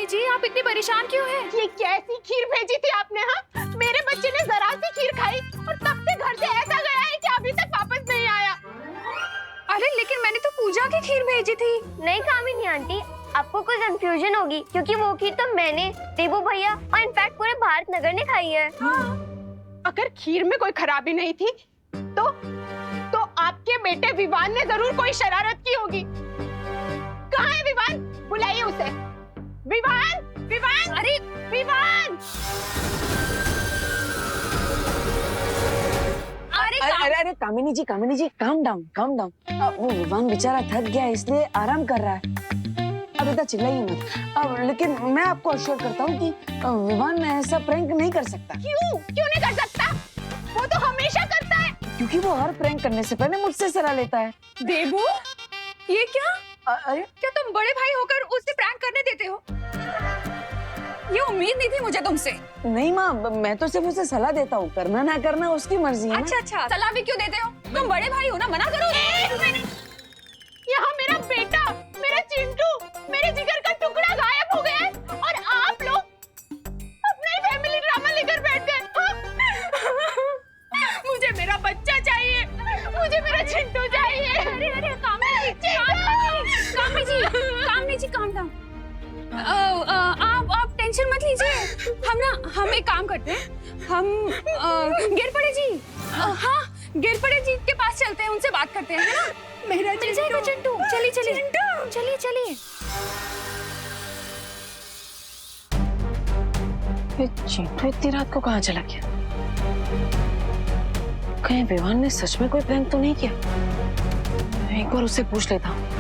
कामिनी जी, आप इतनी परेशान क्यों हैं? ये कैसी खीर भेजी थी आपने? हाँ, मेरे बच्चे ने जरा सी खीर खाई और तब से घर से ऐसा गया है कि अभी तक वापस नहीं आया। अरे लेकिन मैंने तो पूजा की खीर भेजी थी। नहीं कामिनी आंटी, आपको कोई कंफ्यूजन होगी क्योंकि वो खीर तो मैंने, देवू भैया और इनफैक्ट पूरे भारत नगर ने खाई है। अगर खीर में कोई खराबी नहीं थी तो आपके बेटे विवान ने जरूर कोई शरारत की होगी। कहाँ है विवान? बुलाइए उसे। विवान, विवान, अरे विवान! अरे कामिनी जी, काम डाउन। वो विवान बेचारा थक गया इसलिए आराम कर रहा है। अब इतना चिल्लाइए मत। अब लेकिन मैं आपको अश्योर करता हूँ कि विवान ऐसा प्रैंक नहीं कर सकता। क्यों नहीं कर सकता? वो तो हमेशा करता है। क्योंकि वो हर प्रैंक करने से पहले मुझसे सलाह लेता है। देबू, ये क्या? अरे क्या तुम बड़े भाई होकर उससे प्रैंक करने देते हो? ये उम्मीद नहीं थी मुझे तुमसे। नहीं माँ, मैं तो सिर्फ उसे सलाह देता हूँ, करना ना करना उसकी मर्जी है। अच्छा, सलाह भी क्यों देते हो? तुम बड़े भाई हो ना, मना करो। यहाँ मेरा बेटा, मेरा चिंटू, मेरे जिगर का टुकड़ा गायब हो गया है और आप लोग अपना ही फैमिली ड्रामा लेकर बैठ गए। मुझे मेरा बच्चा चाहिए, मुझे मेरा चिंटू चाहिए। अरे कामिनी जी, काम डाउन। आप टेंशन मत लीजिए। हम एक काम करते हैं, हम गिरपड़े जी, हाँ गिरपड़े जी के पास चलते हैं, उनसे बात करते हैं, है ना? मेरा मिल जाएगा चिंटू। चलिए। ये चिंटू इतनी रात को कहाँ चला गया? कहीं विवान ने सच में कोई प्रैंक तो नहीं किया? एक बार उससे पूछ लेता हूँ।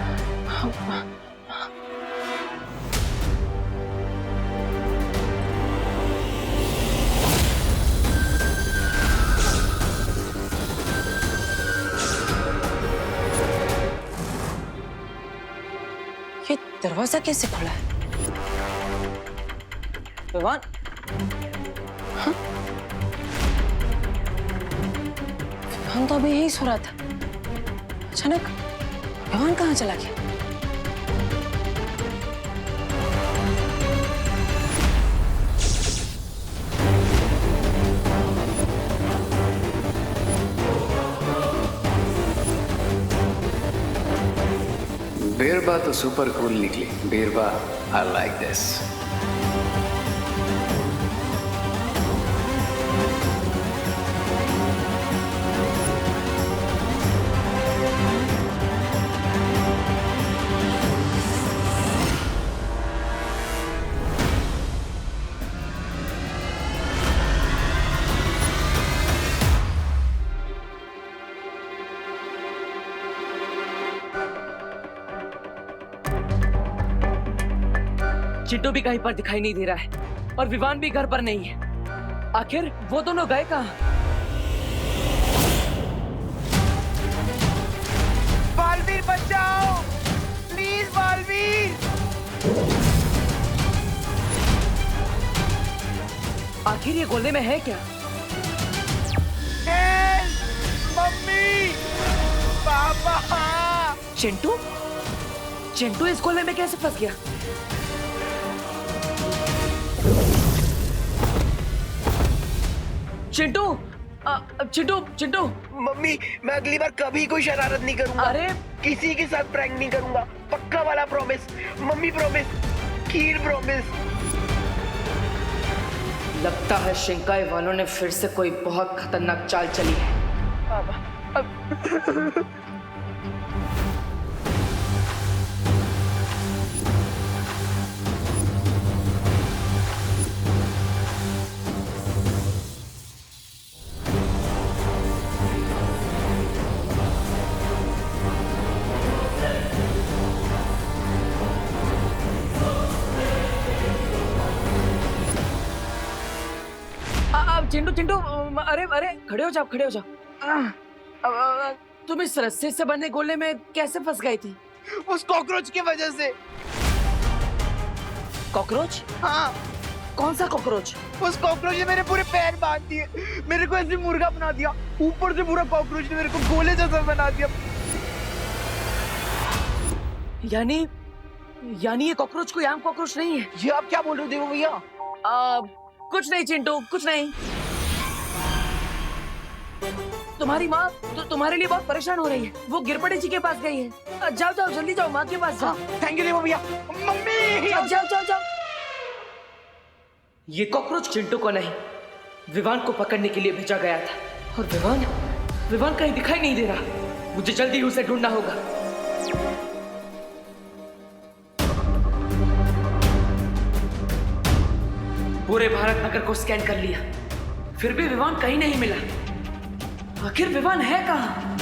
ये दरवाजा कैसे खुला है? विवान, हाँ? विवान तो अभी यही सो रहा था। अचानक विवान कहाँ चला गया? बीरबा तो सुपर कूल निकली। बीरबा, आई लाइक दिस। चिंटू भी कहीं पर दिखाई नहीं दे रहा है और विवान भी घर पर नहीं है। आखिर वो दोनों गए कहाँ? बालवीर बचाओ, प्लीज बालवीर। आखिर ये गोले में है क्या? हेल्प, मम्मी, पापा। चिंटू इस गोले में कैसे फंस गया? चिंटू। मम्मी, मैं अगली बार कभी कोई शरारत नहीं करूंगा। अरे किसी के साथ प्रैंक नहीं करूंगा, पक्का वाला प्रॉमिस। मम्मी प्रॉमिस, खीर प्रॉमिस। लगता है शिंकाई वालों ने फिर से कोई बहुत खतरनाक चाल चली है। चिंटू, अरे खड़े हो जाओ। तुम इस रस्से से बने गोले में कैसे फंस गई थी? उस कॉकरोच की वजह से। कॉकरोच? हाँ, कौन सा कॉकरोच? उस कॉकरोच ने मेरे पूरे पैर बांध दिए, मेरे को ऐसे मुर्गा बना दिया, ऊपर से पूरा कॉकरोच ने मेरे को गोले जैसा बना दिया। यानी ये कॉकरोच कोई आम कॉकरोच नहीं है। ये आप क्या बोल रहे हो देवो भैया? कुछ नहीं चिंटू, कुछ नहीं। तुम्हारी माँ तो तुम्हारे लिए बहुत परेशान हो रही है। वो गिरपड़े जी के पास गई है। जाओ जाओ जल्दी जाओ, माँ के पास जाओ। थैंक यू देवो भैया। मम्मी जाओ जाओ जाओ जाओ। ये कॉकरोच चिंटू को नहीं, विवान को पकड़ने के लिए भेजा गया था। और विवान कहीं दिखाई नहीं दे रहा। मुझे जल्दी उसे ढूंढना होगा। पूरे भारत नगर को स्कैन कर लिया, फिर भी विवान कहीं नहीं मिला। आखिर विवान है कहाँ?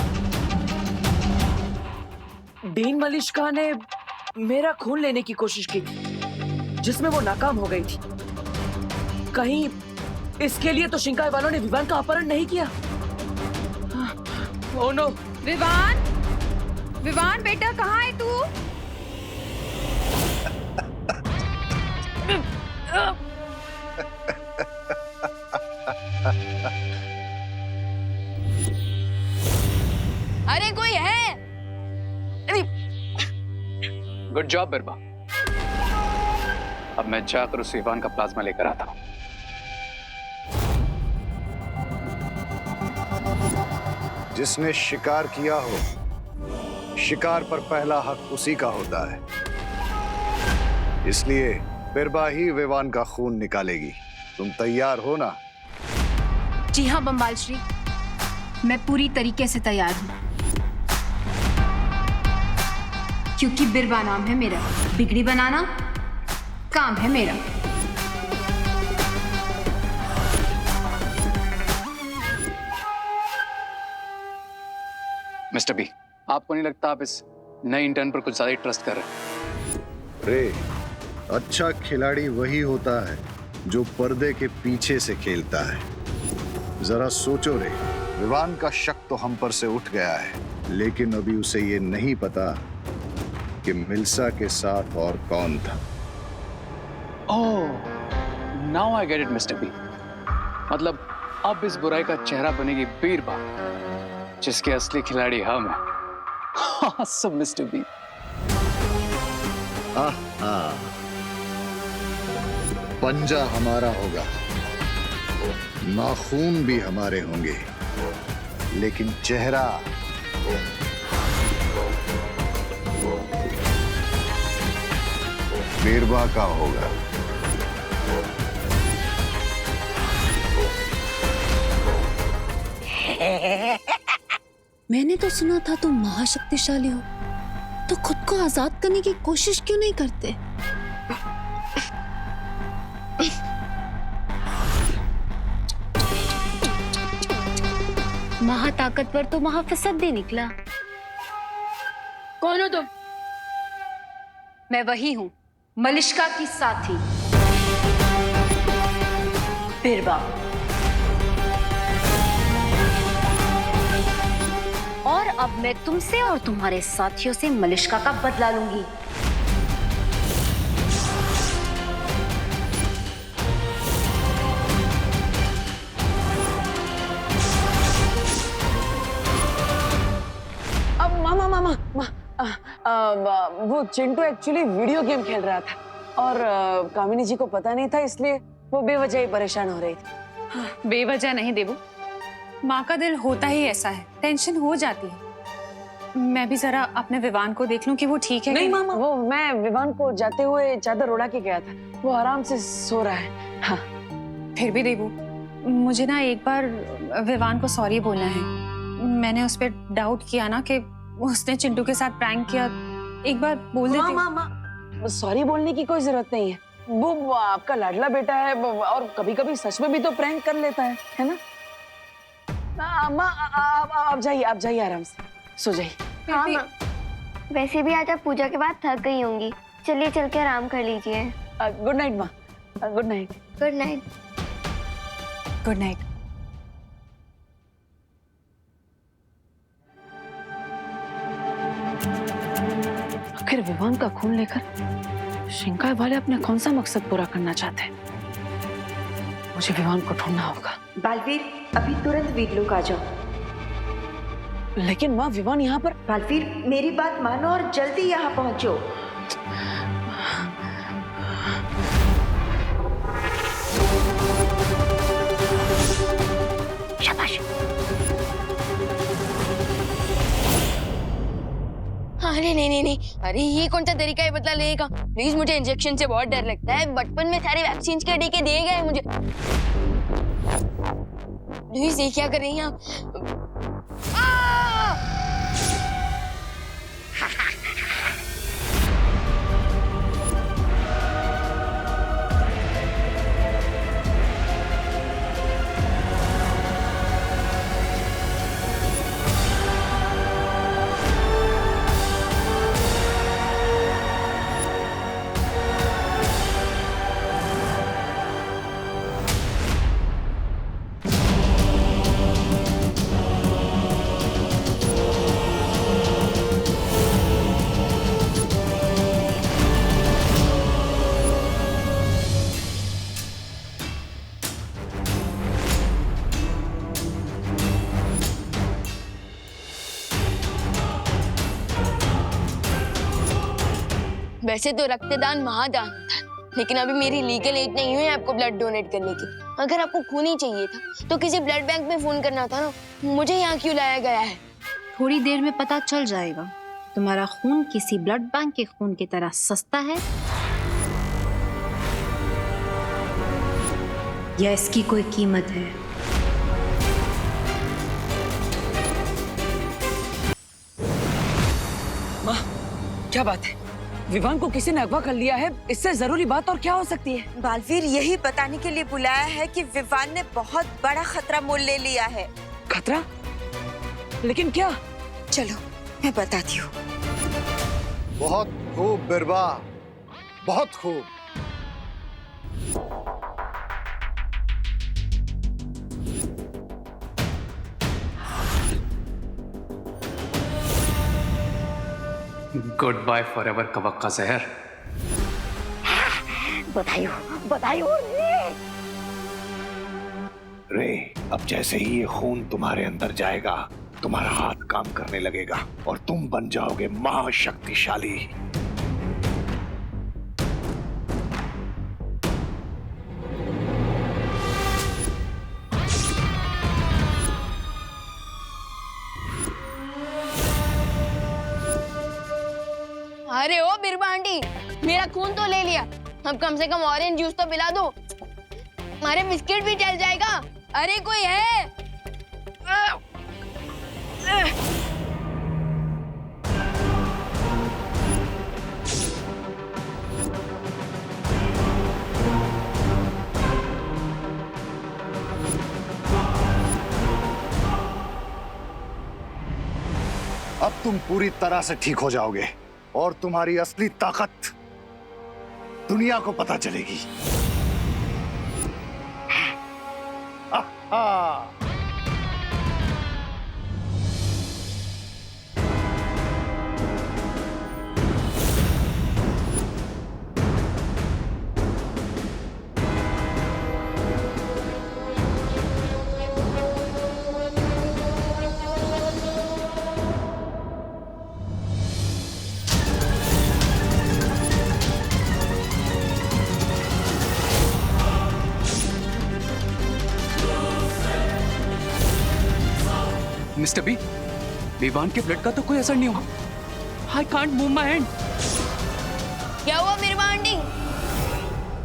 डीन मलिश्का ने मेरा खून लेने की कोशिश की थी, जिसमें वो नाकाम हो गई थी। कहीं इसके लिए तो शिंकाई वालों ने विवान का अपहरण नहीं किया? Oh no. विवान बेटा कहाँ है तू? अरे कोई है? गुड जॉब बिरबा। अब मैं जाकर उस विवान का प्लाज्मा लेकर आता हूँ। जिसने शिकार किया हो, शिकार पर पहला हक उसी का होता है। इसलिए बिरबा ही विवान का खून निकालेगी। तुम तैयार हो ना? जी हाँ बम्बाल श्री, मैं पूरी तरीके से तैयार हूँ। क्योंकि बिरबा नाम है मेरा, बिगड़ी बनाना काम है मेरा। मिस्टर बी, आपको नहीं लगता आप इस नए इंटर्न पर कुछ ज्यादा ही ट्रस्ट कर रहे हैं? रे, अच्छा खिलाड़ी वही होता है जो पर्दे के पीछे से खेलता है। जरा सोचो रे, विवान का शक तो हम पर से उठ गया है, लेकिन अभी उसे ये नहीं पता कि मिल्सा के साथ और कौन था। Oh, now I get it mister B. मतलब अब इस बुराई का चेहरा बनेगी बीरबा, जिसके असली खिलाड़ी हम हैं। सब मिस्टर बी। पंजा हमारा होगा, नाखून भी हमारे होंगे, लेकिन चेहरा बीरबा का होगा। मैंने तो सुना था तुम महाशक्तिशाली हो, तो खुद को आजाद करने की कोशिश क्यों नहीं करते? महाताकतवर तो महाफसद्दी निकला। कौन हो तुम? मैं वही हूँ, मलिश्का की साथी बिरबा। और अब मैं तुमसे और तुम्हारे साथियों से मलिश्का का बदला लूंगी। अब मामा वो चिंटू एक्चुअली वीडियो गेम खेल रहा था और कामिनी जी को पता नहीं था, इसलिए वो बेवजह ही परेशान हो रही थी। बेवजह नहीं देवू, माँ का दिल होता ही ऐसा है, टेंशन हो जाती है। मैं भी जरा अपने विवान को देख लूं कि वो ठीक है। नहीं मामा, वो मैं विवान को जाते हुए चादर उड़ा के गया था, वो आराम से सो रहा है। हाँ। फिर भी देवू, मुझे ना एक बार विवान को सॉरी बोलना है। मैंने उस पर डाउट किया ना कि उसने चिंटू के साथ प्रैंक किया। एक बार बोल देती। मामा, सॉरी बोलने की कोई जरूरत नहीं है। वो आपका लाडला बेटा है और कभी-कभी सच में भी तो प्रैंक कर लेता है ना? आप जाइए आराम से, सो जाइए। हाँ माँ, वैसे भी आज आप पूजा के बाद थक गई होंगी, चलिए चल के आराम कर लीजिए। गुड नाइट माँ। Good night. Good night. Good night. आखिर विवान का खून लेकर शिंकाई वाले अपने कौन सा मकसद पूरा करना चाहते हैं? मुझे विवान को ढूंढना होगा। बालवीर, अभी तुरंत वीरलोक आ जाओ। लेकिन माँ, विवान यहाँ पर। बालवीर, मेरी बात मानो और जल्दी यहाँ पहुंचो। अरे ये कौन सा तरीका है बदला लेगा? प्लीज, मुझे इंजेक्शन से बहुत डर लगता है। बचपन में सारे वैक्सीन के टीके दिए गए मुझे। प्लीज, ये क्या कर रही हैं आप? वैसे तो रक्तदान महादान था, लेकिन अभी मेरी लीगल एज नहीं हुई आपको ब्लड डोनेट करने की। अगर आपको खून ही चाहिए था तो किसी ब्लड बैंक में फोन करना था ना। मुझे यहाँ क्यों लाया गया है? थोड़ी देर में पता चल जाएगा तुम्हारा खून किसी ब्लड बैंक के खून की तरह सस्ता है या इसकी कोई कीमत है। माँ, क्या बात है? विवान को किसी ने अगवा कर लिया है। इससे जरूरी बात और क्या हो सकती है? बालवीर यही बताने के लिए बुलाया है कि विवान ने बहुत बड़ा खतरा मोल ले लिया है। खतरा? लेकिन क्या? चलो मैं बताती हूँ। बहुत खूब बिरबा, बहुत खूब। गुड बाय फॉरएवर कवक का जहर। बधाई हो रे, अब जैसे ही ये खून तुम्हारे अंदर जाएगा, तुम्हारा हाथ काम करने लगेगा और तुम बन जाओगे महाशक्तिशाली। अरे ओ बिरबा आंटी, मेरा खून तो ले लिया, अब कम से कम ऑरेंज जूस तो पिला दो। हमारे बिस्किट भी चल जाएगा। अरे कोई है? अब तुम पूरी तरह से ठीक हो जाओगे और तुम्हारी असली ताकत दुनिया को पता चलेगी। मिस्टर बी, विवान के ब्लड का तो कोई असर नहीं हुआ। I can't move my hand. क्या हुआ बिरबा आंटी?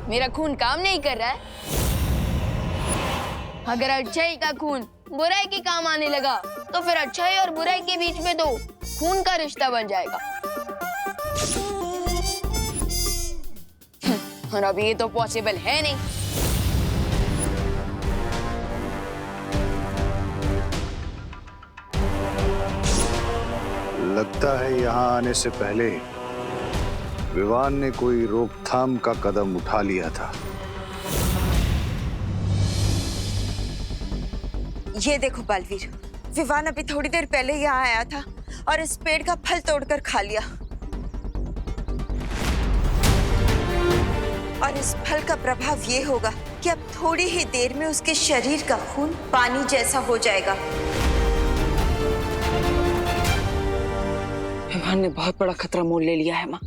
मेरा खून काम नहीं कर रहा है? अगर अच्छाई का खून बुराई के काम आने लगा तो फिर अच्छाई और बुराई के बीच में तो खून का रिश्ता बन जाएगा। और अभी ये तो पॉसिबल है नहीं। लगता है यहाँ आने से पहले विवान ने कोई रोकथाम का कदम उठा लिया था। ये देखो बालवीर, विवान अभी थोड़ी देर पहले यहाँ आया था और इस पेड़ का फल तोड़कर खा लिया। और इस फल का प्रभाव ये होगा कि अब थोड़ी ही देर में उसके शरीर का खून पानी जैसा हो जाएगा। विवान ने बहुत बड़ा खतरा मोल ले लिया है माँ।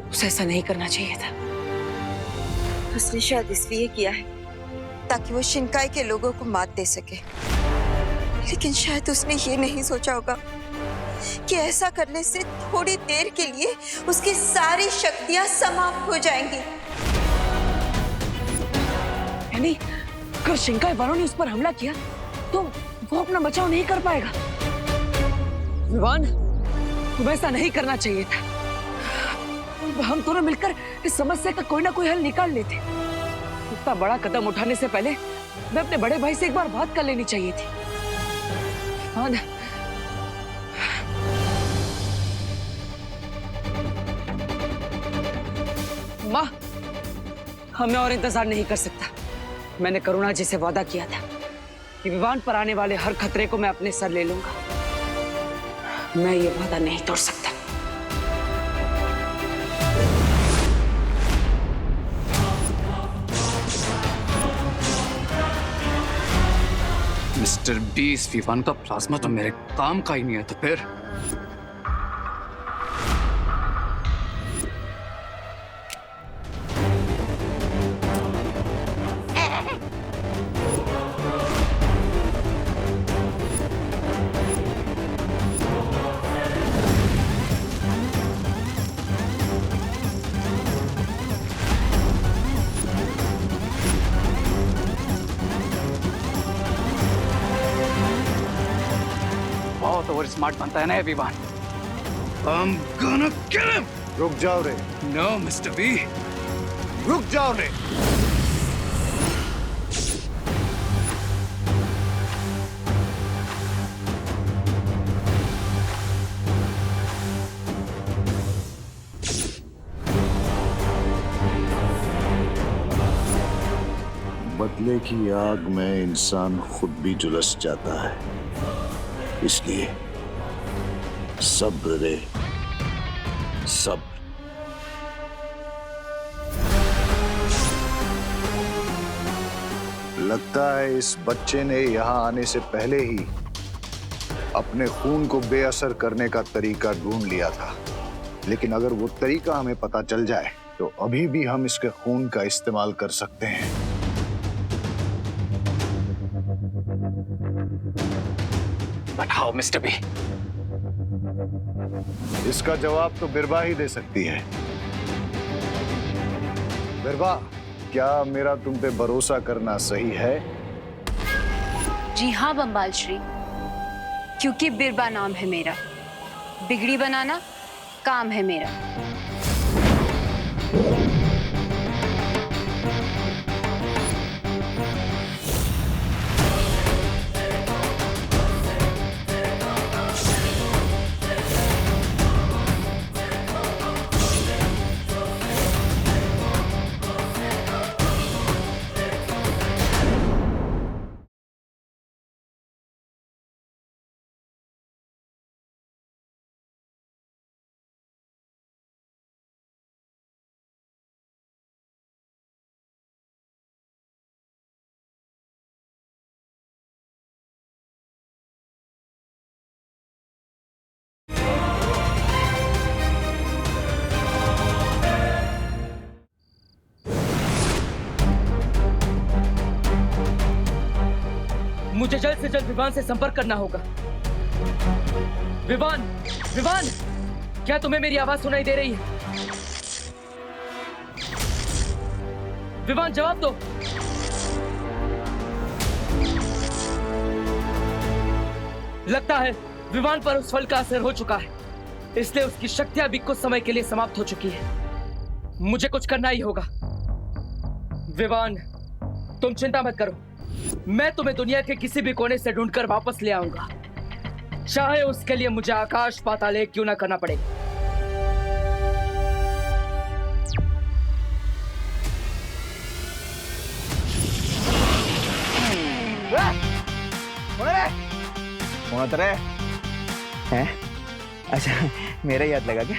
उसे ऐसा नहीं करना चाहिए था। उसने शायद इसलिए किया है ताकि वो शिनकाई के लोगों को मात दे सके, लेकिन शायद उसने ये नहीं सोचा होगा कि ऐसा करने से थोड़ी देर के लिए उसकी सारी शक्तियां समाप्त हो जाएंगी। यानी अगर शिंकाई वालों ने उस पर हमला किया तो वो अपना बचाव नहीं कर पाएगा। विवान, तुम्हें ऐसा नहीं करना चाहिए था। हम दोनों मिलकर इस समस्या का कोई ना कोई हल निकाल लेते। इतना बड़ा कदम उठाने से पहले मैं अपने बड़े भाई से एक बार बात कर लेनी चाहिए थी। विवान, माँ, मैं और इंतजार नहीं कर सकता। मैंने करुणा जी से वादा किया था कि विवान पर आने वाले हर खतरे को मैं अपने सर ले लूंगा। मैं ये वादा नहीं तोड़ सकता। मिस्टर बी, इस विवान का प्लाज्मा तो मेरे काम का ही नहीं है, तो फिर बहुत ओवर स्मार्ट बनता है ना ये Vivaan. I'm gonna kill him! रुक जाओ रे, No, Mr. B. रुक जाओ रे। बदले की आग में इंसान खुद भी झुलस जाता है, इसलिए सब्र रे, सब्र। लगता है इस बच्चे ने यहाँ आने से पहले ही अपने खून को बेअसर करने का तरीका ढूंढ लिया था। लेकिन अगर वो तरीका हमें पता चल जाए तो अभी भी हम इसके खून का इस्तेमाल कर सकते हैं। बताओ मिस्टर बी। इसका जवाब तो बिरबा ही दे सकती है। बिरबा, क्या मेरा तुम पे भरोसा करना सही है? जी हाँ बम्बाल श्री, क्योंकि बिरबा नाम है मेरा, बिगड़ी बनाना काम है मेरा। मुझे जल्द से जल्द विवान से संपर्क करना होगा। विवान, विवान, क्या तुम्हें मेरी आवाज सुनाई दे रही है? विवान, जवाब दो। लगता है विवान पर उस फल का असर हो चुका है, इसलिए उसकी शक्तियां भी कुछ समय के लिए समाप्त हो चुकी है। मुझे कुछ करना ही होगा। विवान, तुम चिंता मत करो, मैं तुम्हें दुनिया के किसी भी कोने से ढूंढकर वापस ले आऊंगा, चाहे उसके लिए मुझे आकाश पाताल एक क्यों ना करना पड़े। कौन रे? हैं? अच्छा, मेरा याद लगा क्या?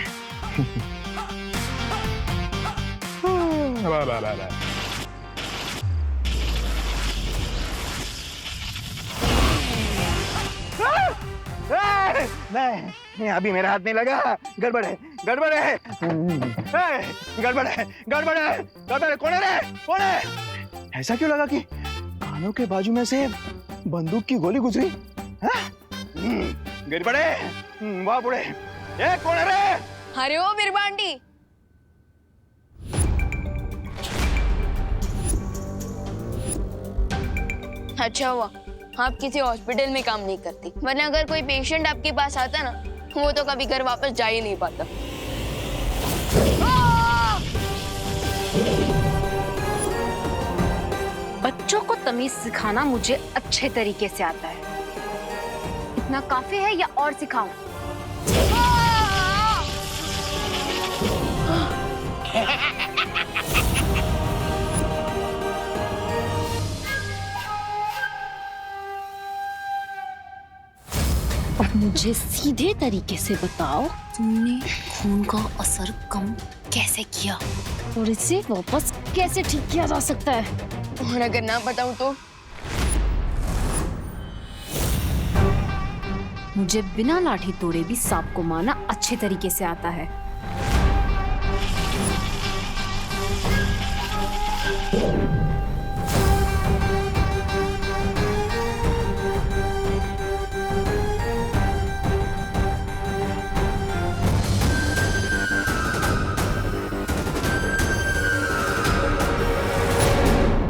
नहीं, अभी मेरा हाथ नहीं लगा। गड़बड़ है, गड़बड़ है, गड़बड़ है, गड़बड़ है, गड़बड़ है। कौन है रे? कौन है? ऐसा क्यों लगा कि कानों के बाजू में से बंदूक की गोली गुजरी? गड़बड़े वाह बुढ़े ए कौन है रे? अरे ओ बिरबांडी, अच्छा हुआ आप किसी हॉस्पिटल में काम नहीं करती, वरना अगर कोई पेशेंट आपके पास आता ना, वो तो कभी घर वापस जा ही नहीं पाता। बच्चों को तमीज सिखाना मुझे अच्छे तरीके से आता है। इतना काफी है या और सिखाऊं? अब मुझे सीधे तरीके से बताओ, तुमने खून का असर कम कैसे किया और इसे वापस कैसे ठीक किया जा सकता है? और अगर ना बताऊं तो? मुझे बिना लाठी तोड़े भी सांप को मारना अच्छे तरीके से आता है।